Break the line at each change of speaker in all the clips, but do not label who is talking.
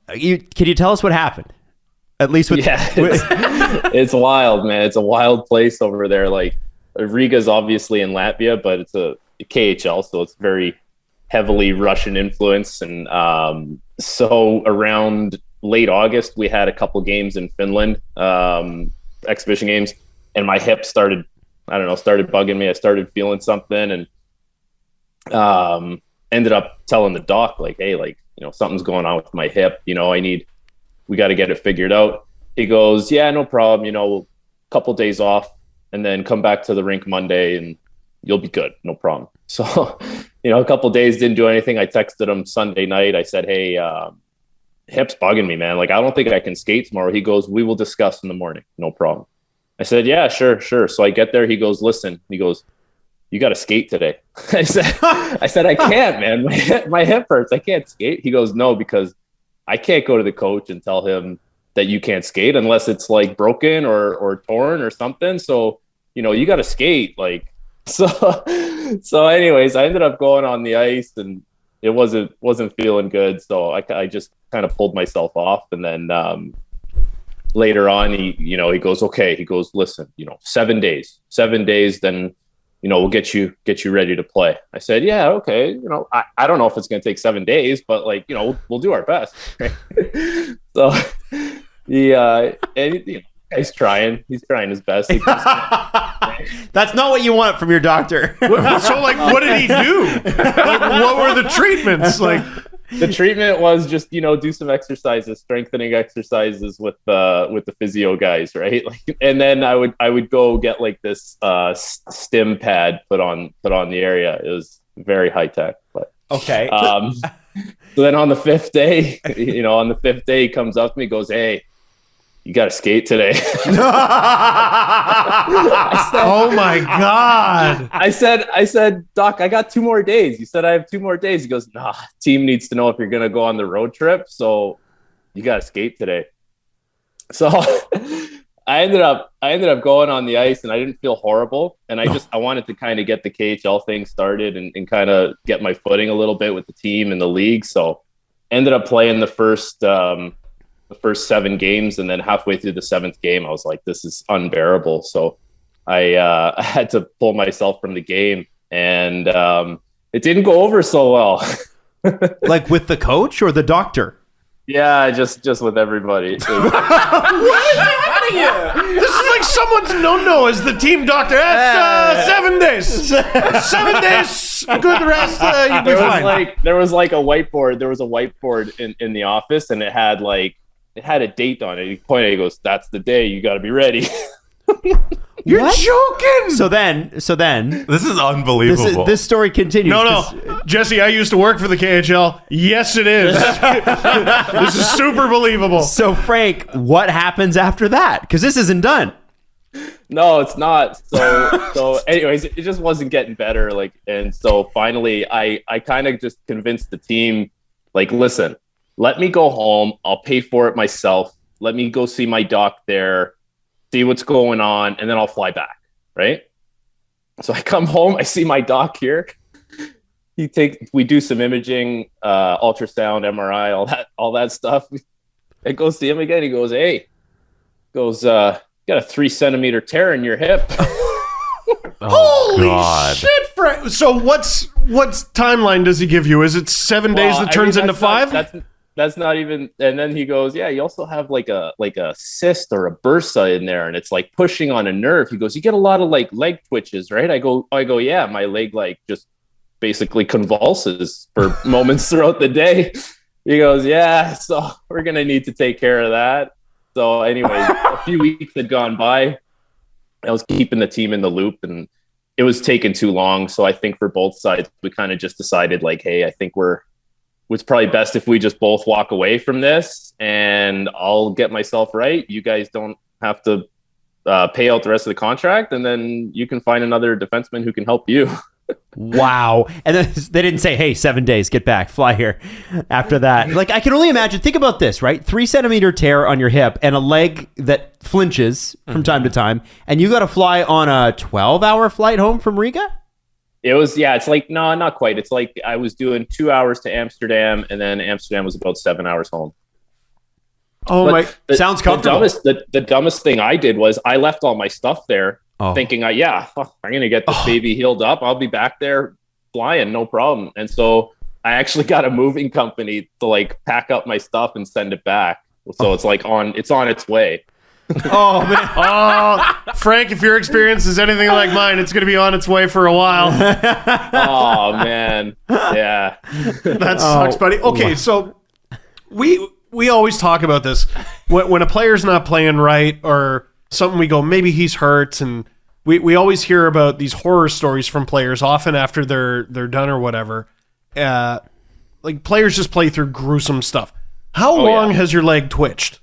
Can you tell us what happened? At least with
it's wild, man. It's a wild place over there. Like Riga's obviously in Latvia, but it's a KHL, so it's very heavily Russian influence. And so around late August, we had a couple games in Finland, exhibition games, and my hip started bugging me. I started feeling something, and ended up telling the doc, like, hey, like, something's going on with my hip. We got to get it figured out. He goes, yeah, no problem. A couple days off and then come back to the rink Monday and you'll be good. No problem. So, a couple days didn't do anything. I texted him Sunday night. I said, hey, hip's bugging me, man. Like, I don't think I can skate tomorrow. He goes, we will discuss in the morning. No problem. I said, yeah, sure. So I get there. He goes, listen, he goes, you got to skate today. I said, I can't, man. My hip hurts. I can't skate. He goes, no, because I can't go to the coach and tell him that you can't skate unless it's like broken or torn or something. So, you got to skate. Like, so anyways, I ended up going on the ice and it wasn't feeling good. So I just kind of pulled myself off. And then later on, he goes, okay. He goes, listen, 7 days, then, we'll get you ready to play. I said, yeah, okay. I don't know if it's going to take 7 days, but like, we'll do our best. Right? So he's trying his best.
That's not what you want from your doctor.
So like, what did he do? Like, what were the treatments? Like,
the treatment was just, do some exercises, strengthening exercises with the physio guys, right? Like, and then I would go get like this stim pad put on the area. It was very high tech, but
okay.
So then on the fifth day, he comes up to me, goes, hey, you got to skate today.
Oh my God.
I said, Doc, I got 2 more days. He said, I have 2 more days. He goes, nah, team needs to know if you're going to go on the road trip. So you got to skate today. So I ended up going on the ice and I didn't feel horrible. And I wanted to kind of get the KHL thing started and kind of get my footing a little bit with the team and the league. So ended up playing the first 7 games, and then halfway through the 7th game, I was like, this is unbearable. So I had to pull myself from the game, and it didn't go over so well.
Like with the coach or the doctor?
Yeah,
just with everybody.
What is happening here? This is like someone's no as the team doctor. 7 days. 7 days, good rest. You'll be fine.
There was like a whiteboard. There was a whiteboard in the office, and it had a date on it. He pointed. He goes, "That's the day. You got to be ready."
You're joking.
So then,
this is unbelievable.
This story continues.
No, Jesse, I used to work for the KHL. Yes, it is. This is super believable.
So, Frank, what happens after that? Because this isn't done.
No, it's not. So anyways, it just wasn't getting better. Like, and so finally, I kind of just convinced the team, like, listen, let me go home. I'll pay for it myself. Let me go see my doc there, see what's going on, and then I'll fly back. Right. So I come home, I see my doc here. We do some imaging, ultrasound, MRI, all that stuff. I go see him again. He goes, hey, you got a 3 centimeter tear in your hip.
Holy shit, Frank. So what's timeline does he give you? Is it 7 days that turns into 5?
That's not even. And then he goes, yeah, you also have like a cyst or a bursa in there, and it's like pushing on a nerve. He goes, you get a lot of like leg twitches, right? I go, yeah, my leg like just basically convulses for moments throughout the day. He goes, yeah, so we're gonna need to take care of that. So anyways, a few weeks had gone by. I was keeping the team in the loop, and it was taking too long. So I think for both sides, we kind of just decided like, hey, I think it's probably best if we just both walk away from this, and I'll get myself right. You guys don't have to pay out the rest of the contract, and then you can find another defenseman who can help you.
Wow. And then they didn't say, hey, 7 days, get back, fly here after that. Like, I can only imagine, think about this, right? 3 centimeter tear on your hip and a leg that flinches from time to time, and you got to fly on a 12-hour flight home from Riga?
It was, yeah, it's like, no, not quite. It's like I was doing 2 hours to Amsterdam, and then Amsterdam was about 7 hours home.
Oh my!
Sounds comfortable.
The dumbest thing I did was I left all my stuff there, thinking, I'm going to get this baby healed up. I'll be back there flying, no problem. And so I actually got a moving company to like pack up my stuff and send it back. So it's like on its way.
Oh man!
Oh, Frank, if your experience is anything like mine, it's going to be on its way for a while.
Oh man, yeah,
that sucks, buddy. Okay, so we always talk about this when a player's not playing right or something. We go, maybe he's hurt, and we always hear about these horror stories from players, often after they're done or whatever. Like players just play through gruesome stuff. How long has your leg twitched?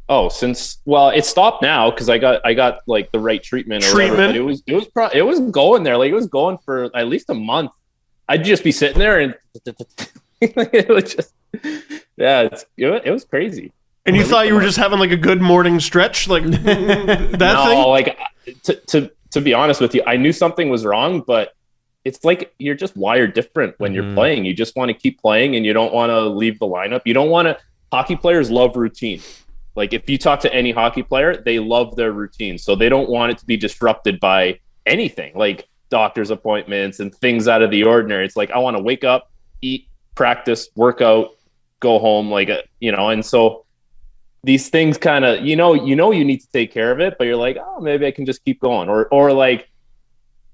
Oh, it stopped now because I got like the right treatment. But it was going there. Like it was going for at least a month. I'd just be sitting there and it was just it was crazy.
And you thought you were just having like a good morning stretch, like that thing?
No, like to be honest with you, I knew something was wrong, but it's like you're just wired different when you're playing. You just want to keep playing and you don't want to leave the lineup. You don't want to. Hockey players love routine. Like if you talk to any hockey player, they love their routine. So they don't want it to be disrupted by anything like doctor's appointments and things out of the ordinary. It's like, I want to wake up, eat, practice, work out, go home, and so these things kind of, you need to take care of it, but you're like, oh, maybe I can just keep going. Or like,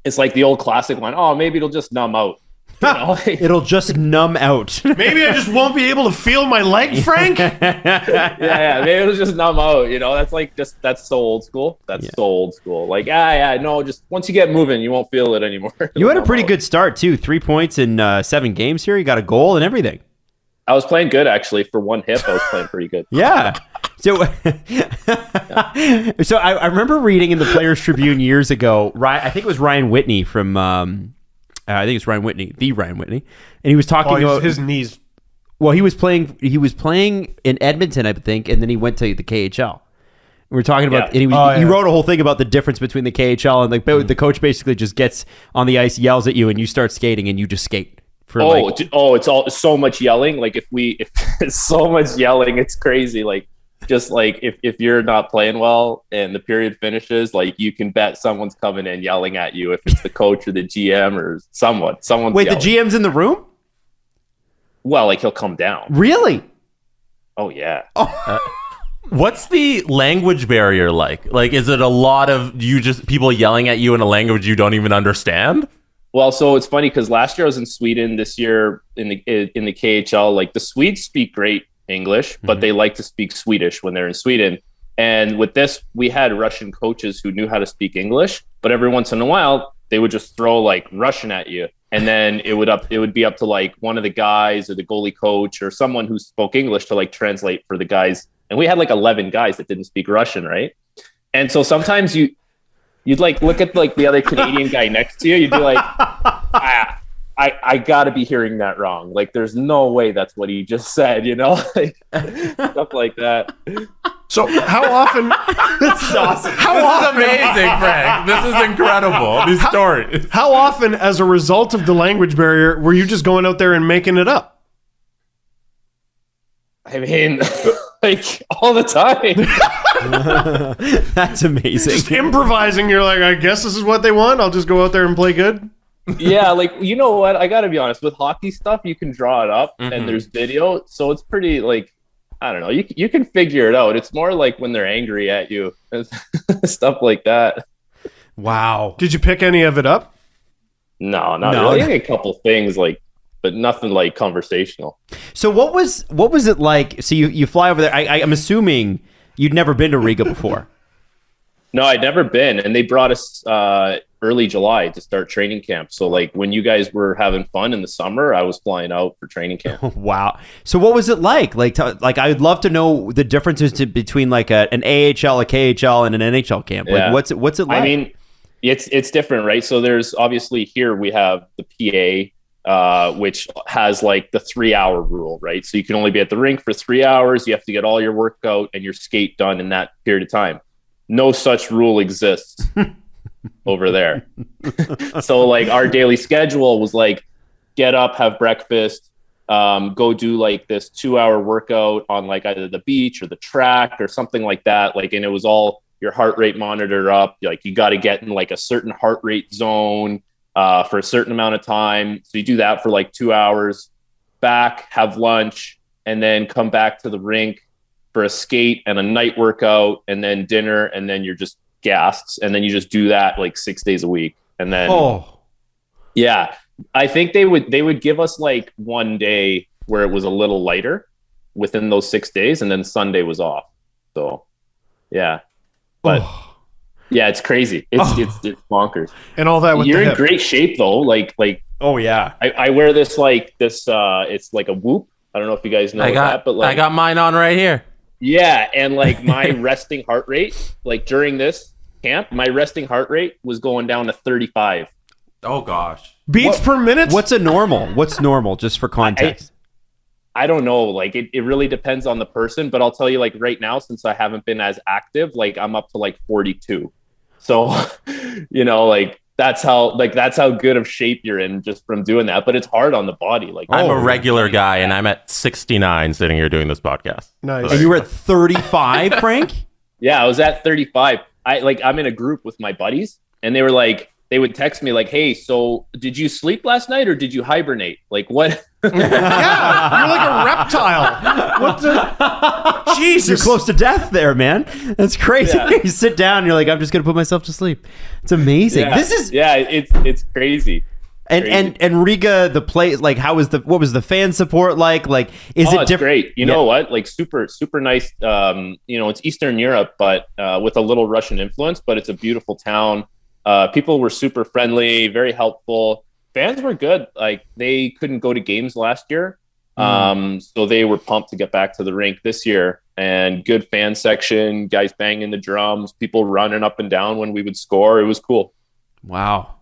it's like the old classic line, oh, maybe it'll just numb out.
It'll just numb out.
Maybe I just won't be able to feel my leg, Frank.
yeah, maybe it'll just numb out. That's so old school. So old school. Like, no, just once you get moving, you won't feel it anymore.
You had a pretty good start too. 3 points in 7 games here. You got a goal and everything.
I was playing good actually. For one hip, I was playing pretty good.
Yeah. So, I remember reading in the Players Tribune years ago. I think it was Ryan Whitney from. I think it's Ryan Whitney, and he was talking about
his knees.
Well, he was playing in Edmonton, I think, and then he went to the KHL. We were talking about, and he wrote a whole thing about the difference between the KHL and the coach basically just gets on the ice, yells at you, and you start skating, and you just skate.
It's all so much yelling. Like if it's so much yelling, it's crazy. Like just like if you're not playing well and the period finishes, like you can bet someone's coming in yelling at you if it's the coach or the GM or someone's
Wait,
yelling.
The GM's in the room?
Well, like he'll come down.
Really?
Oh yeah.
What's the language barrier like? Like, is it a lot of people yelling at you in a language you don't even understand?
Well, so it's funny because last year I was in Sweden. This year in the KHL, like the Swedes speak great English, but they like to speak Swedish when they're in Sweden. And with this, we had Russian coaches who knew how to speak English, but every once in a while they would just throw like Russian at you, and then it would be up to like one of the guys or the goalie coach or someone who spoke English to like translate for the guys. And we had like 11 guys that didn't speak Russian, right? And so sometimes you'd like look at like the other Canadian guy next to you, you'd be like, I gotta be hearing that wrong. Like, there's no way that's what he just said, like, stuff like that.
So how often?
This is awesome.
This is amazing, Frank. This is incredible. These stories.
How often, as a result of the language barrier, were you just going out there and making it up?
I mean, like all the time.
That's amazing.
Just improvising. You're like, I guess this is what they want. I'll just go out there and play good.
Yeah, like, you know what? I gotta be honest. With hockey stuff, you can draw it up and there's video, so it's pretty like, I don't know. You can figure it out. It's more like when they're angry at you, stuff like that.
Wow.
Did you pick any of it up?
No, not really. A couple things like, but nothing like conversational.
So what was it like? So you fly over there. I'm assuming you'd never been to Riga before.
No, I'd never been, and they brought us early July to start training camp. So like when you guys were having fun in the summer, I was flying out for training camp.
Wow. So what was it like? Like I'd love to know the differences between like an AHL, a KHL, and an NHL camp. Like what's it like?
I mean, it's different, right? So there's obviously here we have the PA, which has like the 3-hour rule, right? So you can only be at the rink for 3 hours. You have to get all your workout and your skate done in that period of time. No such rule exists over there. So like our daily schedule was like, get up, have breakfast, go do like this 2-hour workout on like either the beach or the track or something like that. Like, and it was all your heart rate monitor up. Like you got to get in like a certain heart rate zone for a certain amount of time. So you do that for like 2 hours, back, have lunch, and then come back to the rink for a skate and a night workout and then dinner. And then you're just gassed. And then you just do that like 6 days a week. And then, yeah, I think they would give us like one day where it was a little lighter within those 6 days. And then Sunday was off. So yeah, but yeah, it's crazy. It's bonkers.
And all that with
you're
the
in
hip.
great shape though. Like,
oh yeah.
I wear this, it's like a Whoop. I don't know if you guys know that, but like,
I got mine on right here.
Yeah. And like my resting heart rate, like during this camp, my resting heart rate was going down to 35.
Oh gosh.
Beats per minute?
What's a normal? What's normal, just for context?
I don't know. Like it really depends on the person, but I'll tell you, like right now, since I haven't been as active, like I'm up to like 42. So, you know, like that's how good of shape you're in just from doing that. But it's hard on the body. Like
I'm a regular guy and I'm at 69 sitting here doing this podcast.
Nice.
And you were at 35, Frank?
Yeah, I was at 35. I'm in a group with my buddies and they were like, they would text me like, hey, so did you sleep last night or did you hibernate? Like what?
Yeah, you're like a reptile. What the? Jesus.
You're close to death there, man. That's crazy.
Yeah.
You sit down and you're like, I'm just going to put myself to sleep. It's amazing.
Yeah. It's crazy.
And Riga, the play, like, what was the fan support like? Like, is it
it's
different?
great. You know what? Like super, super nice. You know, it's Eastern Europe, but with a little Russian influence, but it's a beautiful town. People were super friendly, very helpful. Fans were good. Like they couldn't go to games last year. So they were pumped to get back to the rink this year, and good fan section, guys banging the drums, people running up and down when we would score. It was cool.
Wow.